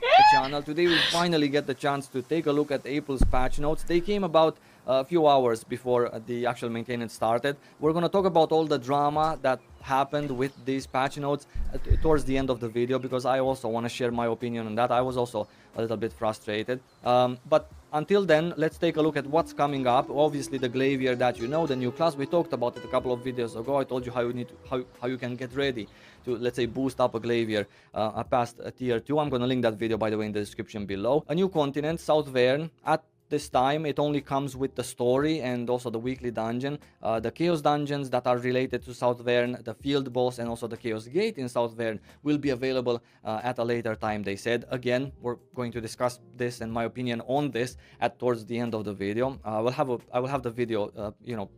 the channel. Today we finally get the chance to take a look at April's patch notes. They came about a few hours before the actual maintenance started. We're going to talk about all the drama that happened with these patch notes towards the end of the video, because I also want to share my opinion on that. I was also a little bit frustrated. But until then, let's take a look at what's coming up. Obviously, the Glavier that you know, the new class. We talked about it a couple of videos ago. I told you how you need to, how you can get ready to, let's say, boost up a Glavier past tier 2. I'm going to link that video, by the way, in the description below. A new continent, South Verne. At this time, it only comes with the story and also the weekly dungeon. The Chaos dungeons that are related to South Verne, the field boss, and also the Chaos Gate in South Verne will be available at a later time, they said. Again, we're going to discuss this and my opinion on this towards the end of the video. I will have the video,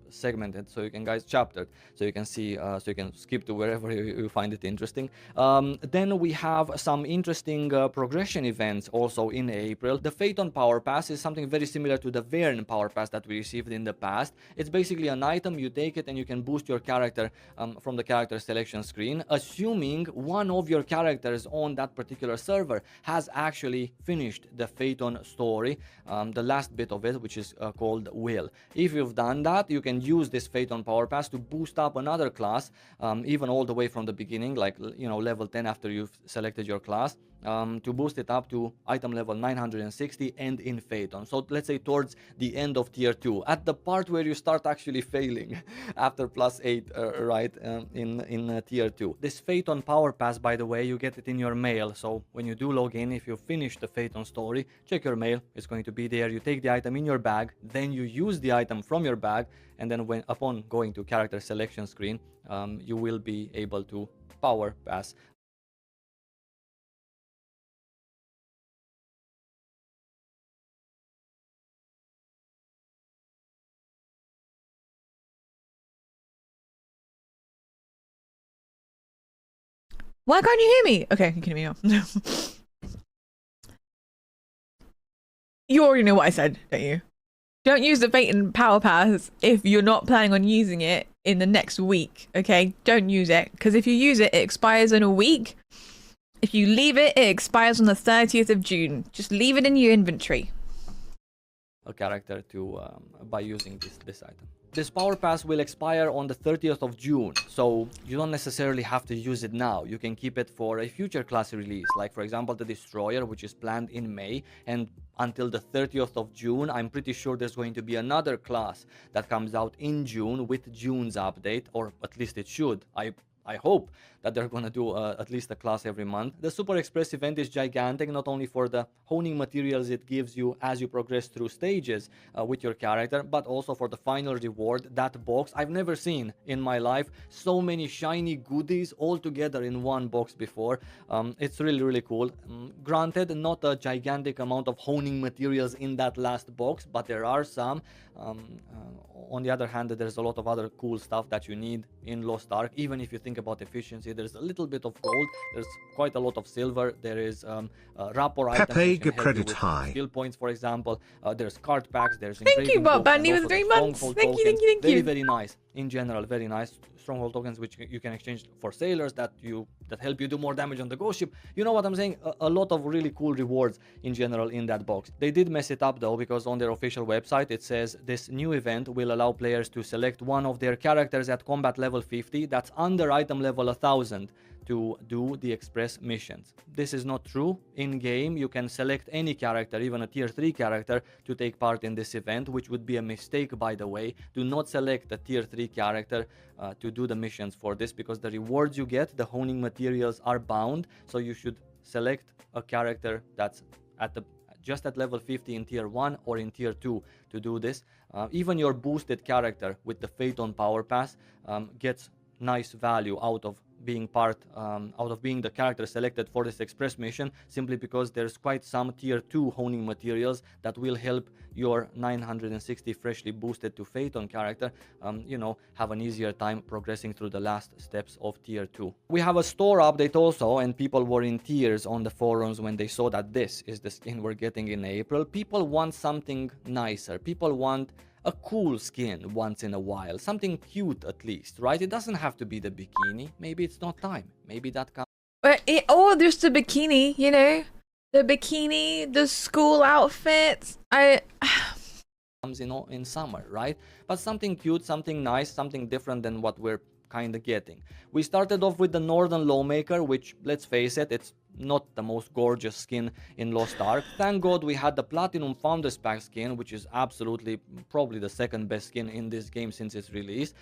segmented, so you can guys chaptered, so you can see, so you can skip to wherever you find it interesting. Then we have some interesting progression events also in April. The Phaeton Power Pass is something very similar to the Verne Power Pass that we received in the past. It's basically an item, you take it and you can boost your character from the character selection screen, assuming one of your characters on that particular server has actually finished the Phaeton story, the last bit of it, which is called Will. If you've done that, you can use this Phaeton Power Pass to boost up another class, even all the way from the beginning, like, level 10 after you've selected your class, to boost it up to item level 960 and in Phaeton. So let's say towards the end of tier 2, at the part where you start actually failing after +8, right, in tier 2. This Phaeton Power Pass, by the way, you get it in your mail. So when you do log in, if you finish the Phaeton story, check your mail, it's going to be there. You take the item in your bag, then you use the item from your bag, and then upon going to character selection screen, you will be able to power pass. Why can't you hear me? Okay, you can hear me now. You already know what I said, don't you? Don't use the Phaeton Power Pass if you're not planning on using it in the next week, okay? Don't use it, because if you use it, it expires in a week. If you leave it, it expires on the 30th of June. Just leave it in your inventory. A character to by using this item. This power pass will expire on the 30th of June, so you don't necessarily have to use it now. You can keep it for a future class release, like for example the Destroyer, which is planned in May, and until the 30th of June, I'm pretty sure there's going to be another class that comes out in June with June's update, or at least it should. I hope that they're going to do at least a class every month. The Super Express event is gigantic, not only for the honing materials it gives you as you progress through stages with your character, but also for the final reward, that box. I've never seen in my life so many shiny goodies all together in one box before. It's really, really cool. Granted, not a gigantic amount of honing materials in that last box, but there are some. On the other hand, there's a lot of other cool stuff that you need in Lost Ark. Even if you think about efficiency, there's a little bit of gold, there's quite a lot of silver, there is rapport items which can help you with skill points, for example. There's card packs, there's Thank you, Bob Bandy, with 3 months. Thank you. Very, very nice. In general, very nice. Stronghold tokens which you can exchange for sailors that help you do more damage on the ghost ship. You know what I'm saying? A lot of really cool rewards in general in that box. They did mess it up though, because on their official website it says this new event will allow players to select one of their characters at combat level 50 that's under item level 1000 to do the express missions. This is not true. In game, you can select any character, even a tier 3 character, to take part in this event, which would be a mistake, by the way. Do not select a tier 3 character to do the missions for this, because the rewards you get, the honing materials, are bound. So you should select a character that's just at level 50 in tier 1 or in tier 2 to do this. Even your boosted character with the Phaeton Power Pass gets nice value out of being the character selected for this express mission, simply because there's quite some tier 2 honing materials that will help your 960 freshly boosted to Phaeton character have an easier time progressing through the last steps of tier 2. We have a store update also, and people were in tears on the forums when they saw that this is the skin we're getting in April. People want something nicer. People want a cool skin once in a while, something cute at least, right? It doesn't have to be the bikini. Maybe it's not time. Maybe that comes. Or just a bikini, The bikini, the school outfits. Comes in summer, right? But something cute, something nice, something different than what we're kind of getting. We started off with the Northern Lawmaker, which, let's face it, it's not the most gorgeous skin in Lost Ark. Thank God we had the Platinum Founders Pack skin, which is absolutely probably the second best skin in this game since its release.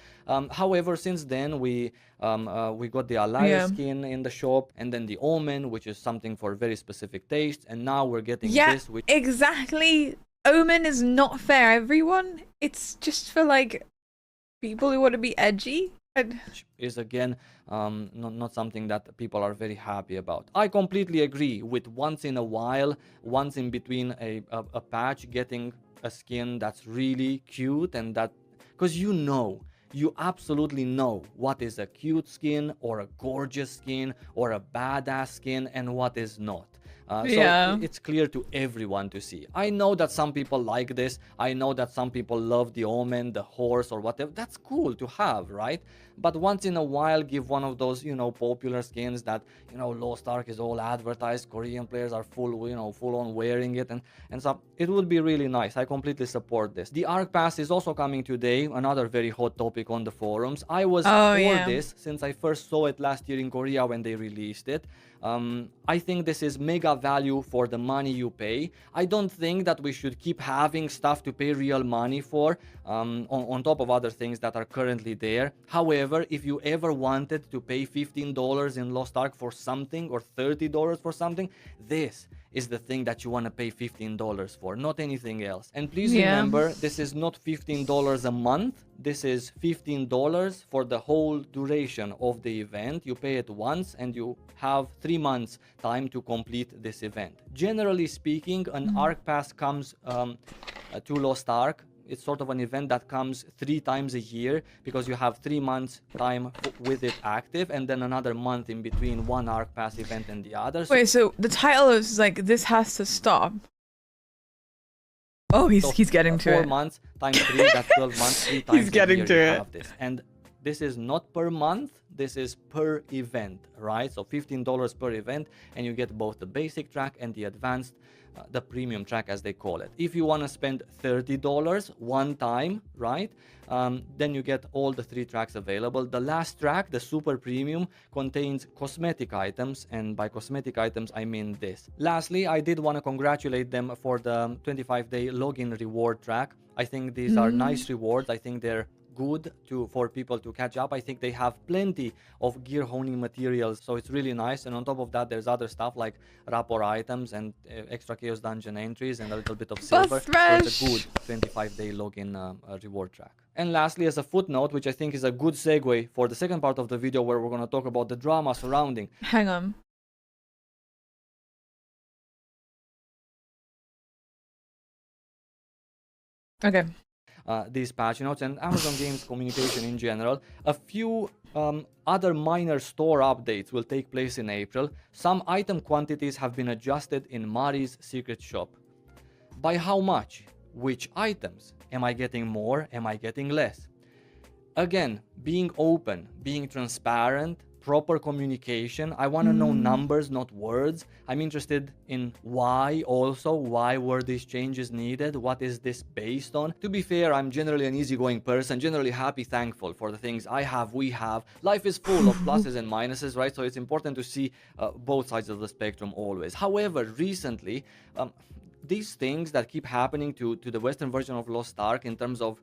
However, since then we got the Alliance skin in the shop, and then the Omen, which is something for very specific tastes, and now we're getting this, which exactly. Omen is not for everyone. It's just for like people who want to be edgy. Is again not something that people are very happy about. I completely agree with once in a while, once in between a patch, getting a skin that's really cute, and that, because you absolutely know what is a cute skin or a gorgeous skin or a badass skin and what is not. So it's clear to everyone to see. I know that some people like this. I know that some people love the Omen, the horse, or whatever. That's cool to have, right? But once in a while, give one of those, popular skins that, Lost Ark is all advertised. Korean players are full on wearing it, and so it would be really nice. I completely support this. The Ark Pass is also coming today. Another very hot topic on the forums. I was for this since I first saw it last year in Korea when they released it. I think this is mega value for the money you pay. I don't think that we should keep having stuff to pay real money for on top of other things that are currently there. However, if you ever wanted to pay $15 in Lost Ark for something or $30 for something, this is the thing that you want to pay $15 for, not anything else. And please remember, this is not $15 a month. This is $15 for the whole duration of the event. You pay it once and you have 3 months time to complete this event. Generally speaking, an Ark Pass comes to Lost Ark. It's sort of an event that comes 3 times a year because you have 3 months time with it active, and then another month in between one Ark Pass event and the other. Wait, so the title is like, this has to stop. Oh, he's getting to 4 months times 3, that's 12 months, 3 times he's getting to it. Have this. And this is not per month, this is per event, right? So $15 per event, and you get both the basic track and the advanced, the premium track as they call it. If you want to spend $30 one time, right, then you get all the 3 tracks available. The last track, the super premium, contains cosmetic items, and by cosmetic items I mean this. Lastly, I did want to congratulate them for the 25-day login reward track. I think these are nice rewards. I think they're good for people to catch up. I think they have plenty of gear honing materials, so it's really nice. And on top of that, there's other stuff like rapport items and extra chaos dungeon entries and a little bit of silver. So it's a good 25-day login reward track. And lastly, as a footnote, which I think is a good segue for the second part of the video where we're going to talk about the drama surrounding. Hang on. Okay. These patch notes and Amazon Games communication in general. A few other minor store updates will take place in April. Some item quantities have been adjusted in Mari's secret shop. By how much? Which items? Am I getting more? Am I getting less? Again, being open, being transparent, proper communication. I want to know numbers, not words. I'm interested in why also. Why were these changes needed? What is this based on? To be fair, I'm generally an easygoing person, generally happy, thankful for the things I have, we have. Life is full of pluses and minuses, right? So it's important to see both sides of the spectrum always. However, recently, these things that keep happening to the Western version of Lost Ark in terms of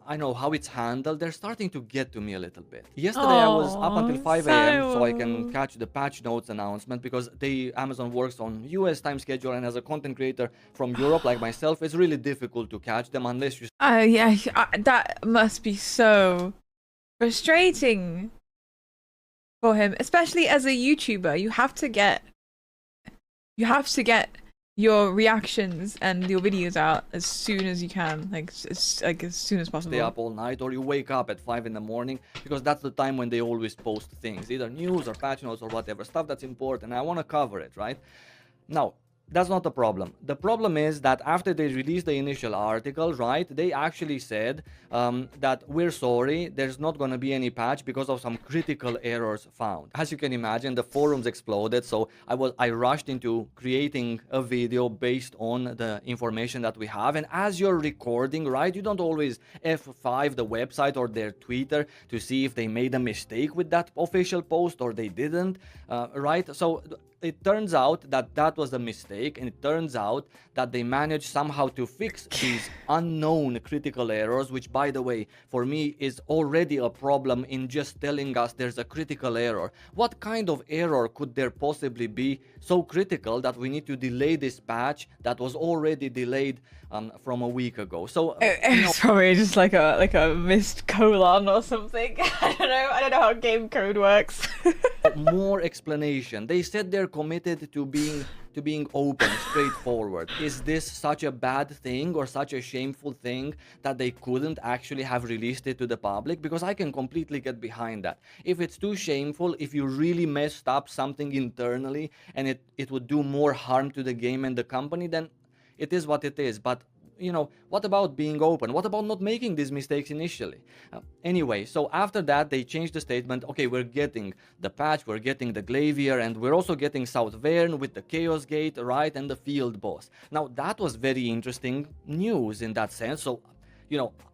I know how it's handled, they're starting to get to me a little bit. Yesterday I was up until 5 a.m. so I can catch the patch notes announcement because Amazon works on US time schedule, and as a content creator from Europe like myself, it's really difficult to catch them unless you... yeah, that must be so frustrating for him, especially as a YouTuber. You have to get your reactions and your videos out as soon as you can, like as soon as possible. Stay up all night, or you wake up at 5 in the morning because that's the time when they always post things, either news or patch notes or whatever stuff that's important, and I want to cover it, right? Now, that's not the problem. The problem is that after they released the initial article, right, they actually said that we're sorry, there's not going to be any patch because of some critical errors found. As you can imagine, the forums exploded, so I rushed into creating a video based on the information that we have. And as you're recording, right, you don't always F5 the website or their Twitter to see if they made a mistake with that official post or they didn't, right? So it turns out that that was a mistake, and it turns out that they managed somehow to fix these unknown critical errors, which, by the way, for me is already a problem in just telling us there's a critical error. What kind of error could there possibly be so critical that we need to delay this patch that was already delayed from a week ago? So it's probably just like a missed colon or something. I don't know how game code works. more explanation. They said they're committed to being open, straightforward. Is this such a bad thing or such a shameful thing that they couldn't actually have released it to the public? Because I can completely get behind that. If it's too shameful, if you really messed up something internally and it would do more harm to the game and the company, then it is what it is. But what about being open? What about not making these mistakes initially? Anyway, so after that, they changed the statement. Okay, we're getting the patch, we're getting the Glavier, and we're also getting South Verne with the Chaos Gate, right, and the Field Boss. Now, that was very interesting news in that sense. So,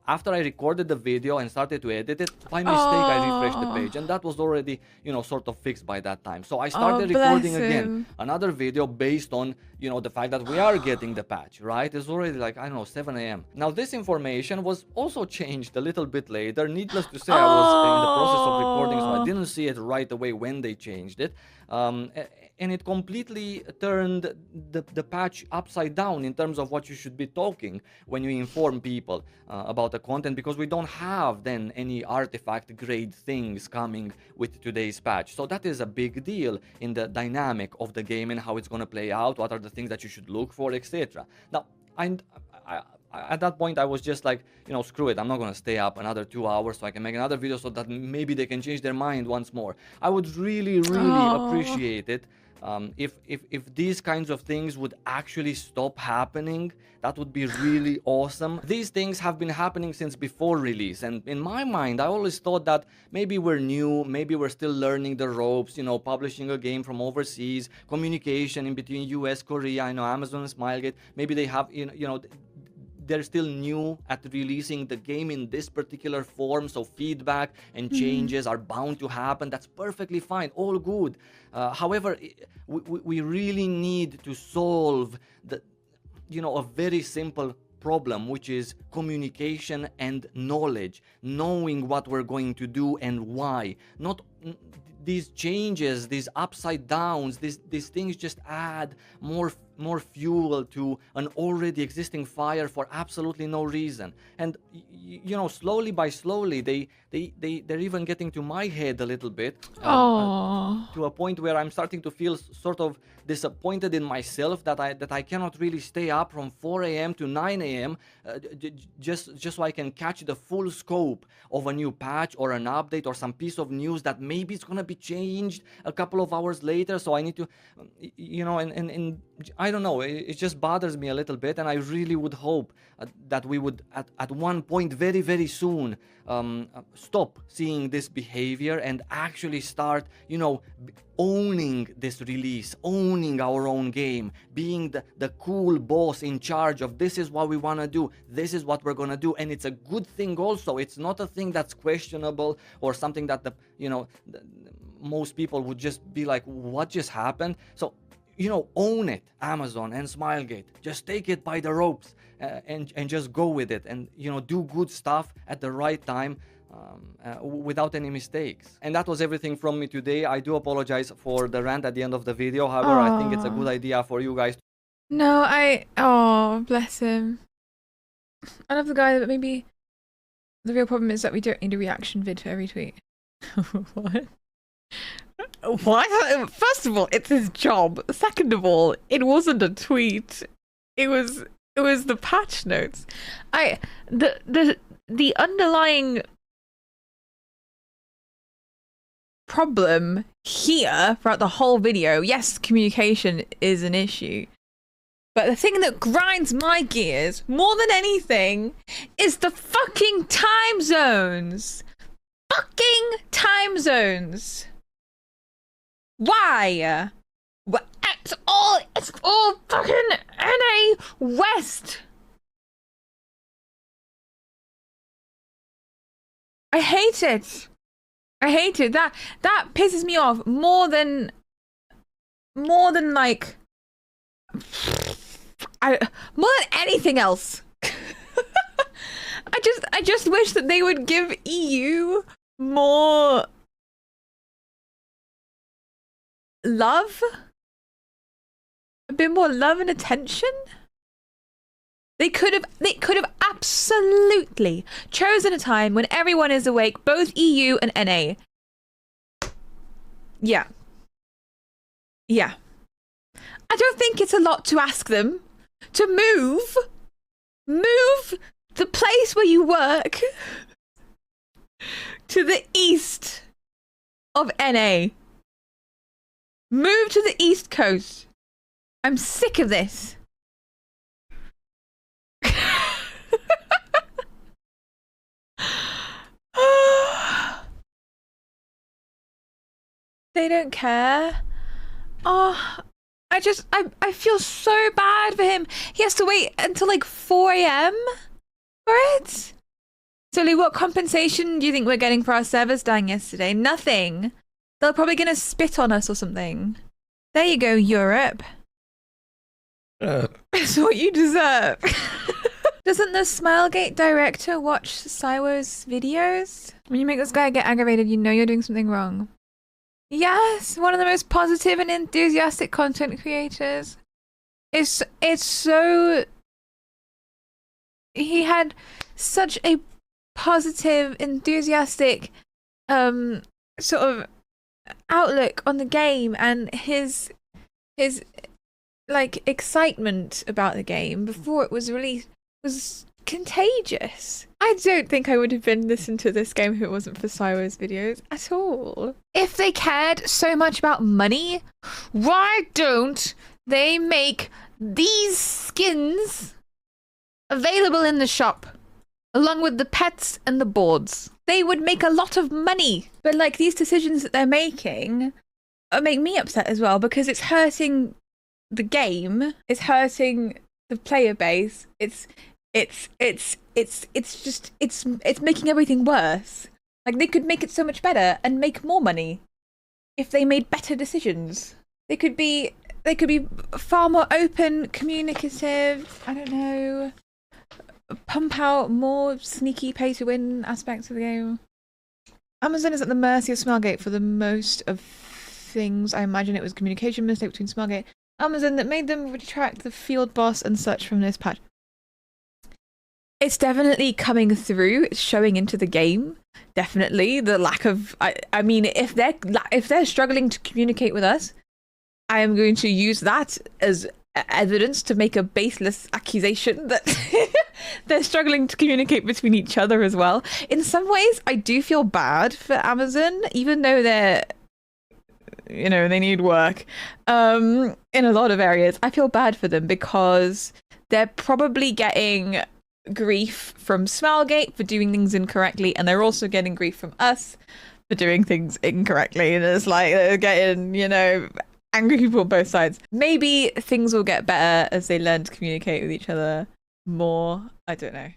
after I recorded the video and started to edit it, by mistake, I refreshed the page, and that was already, sort of fixed by that time. So I started recording again another video based on, the fact that we are getting the patch, right? It's already like, I don't know, 7 a.m. Now, this information was also changed a little bit later. Needless to say, I was in the process of recording, so I didn't see it right away when they changed it. And it completely turned the patch upside down in terms of what you should be talking when you inform people about the content, because we don't have then any artifact grade things coming with today's patch. So that is a big deal in the dynamic of the game and how it's going to play out, what are the things that you should look for, etc. Now, at that point, I was just like, screw it, I'm not going to stay up another 2 hours so I can make another video so that maybe they can change their mind once more. I would really, really appreciate it if these kinds of things would actually stop happening. That would be really awesome. These things have been happening since before release, and in my mind, I always thought that maybe we're new, maybe we're still learning the ropes, publishing a game from overseas, communication in between US, Korea, Amazon and Smilegate, maybe they have, they're still new at releasing the game in this particular form, so feedback and changes are bound to happen. That's perfectly fine, all good. However, we really need to solve a very simple problem, which is communication and knowledge, knowing what we're going to do and why. Not these changes, these upside downs, these things just add more fuel to an already existing fire for absolutely no reason. And slowly by slowly, they're even getting to my head a little bit, to a point where I'm starting to feel sort of disappointed in myself that I cannot really stay up from 4 a.m. to 9 a.m. Just so I can catch the full scope of a new patch or an update or some piece of news that maybe it's gonna be changed a couple of hours later. So I need to, and I don't know, it just bothers me a little bit, and I really would hope that we would at one point very, very soon stop seeing this behavior and actually start, owning this release, owning our own game, being the cool boss in charge of this is what we want to do, this is what we're going to do. And it's a good thing also. It's not a thing that's questionable or something that most people would just be like, what just happened? So own it, Amazon and Smilegate. Just take it by the ropes and just go with it, and do good stuff at the right time, without any mistakes. And that was everything from me today. I do apologize for the rant at the end of the video. However, I think it's a good idea for you guys. No, oh, bless him. I love the guy, but maybe the real problem is that we don't need a reaction vid for every tweet. What? What? First of all, it's his job. Second of all, it wasn't a tweet. It was the patch notes. The underlying problem here throughout the whole video, yes, communication is an issue, But the thing that grinds my gears more than anything is the fucking time zones. Fucking time zones. Why? Well, it's all fucking NA West. I hate it. I hate it. That pisses me off more than like more than anything else. I just wish that they would give EU more love, a bit more love and attention. They could have absolutely chosen a time when everyone is awake, both EU and NA. Yeah. Yeah. I don't think it's a lot to ask them to move the place where you work to the east of NA. Move to the East Coast. I'm sick of this. They don't care. Oh, I feel so bad for him. He has to wait until like 4 AM for it. So Lee, what compensation do you think we're getting for our servers dying yesterday? Nothing. They're probably gonna spit on us or something. There you go, Europe. It's what you deserve. Doesn't the Smilegate director watch Sywo's videos? When you make this guy get aggravated, you know you're doing something wrong. Yes, one of the most positive and enthusiastic content creators. It's so... He had such a positive, enthusiastic sort of outlook on the game, and his like excitement about the game before it was released was contagious. I don't think I would have been listening to this game if it wasn't for Sywo's videos at all. If they cared so much about money, why don't they make these skins available in the shop along with the pets and the boards? They would make a lot of money. But like, these decisions that they're making make me upset as well, because it's hurting the game, it's hurting the player base, it's making everything worse. Like, they could make it so much better and make more money if they made better decisions. They could be far more open, communicative, I don't know, pump out more sneaky pay to win aspects of the game. Amazon is at the mercy of Smilegate for the most of things. I imagine it was communication mistake between Smilegate and Amazon that made them retract the field boss and such from this patch. It's definitely coming through. It's showing into the game. Definitely the lack of. I mean, if they're struggling to communicate with us, I am going to use that as evidence to make a baseless accusation that they're struggling to communicate between each other as well. In some ways, I do feel bad for Amazon, even though they're, you know, they need work. In a lot of areas, I feel bad for them because they're probably getting grief from Smilegate for doing things incorrectly, and they're also getting grief from us for doing things incorrectly, and it's like they're getting, you know, angry people on both sides. Maybe things will get better as they learn to communicate with each other more. I don't know.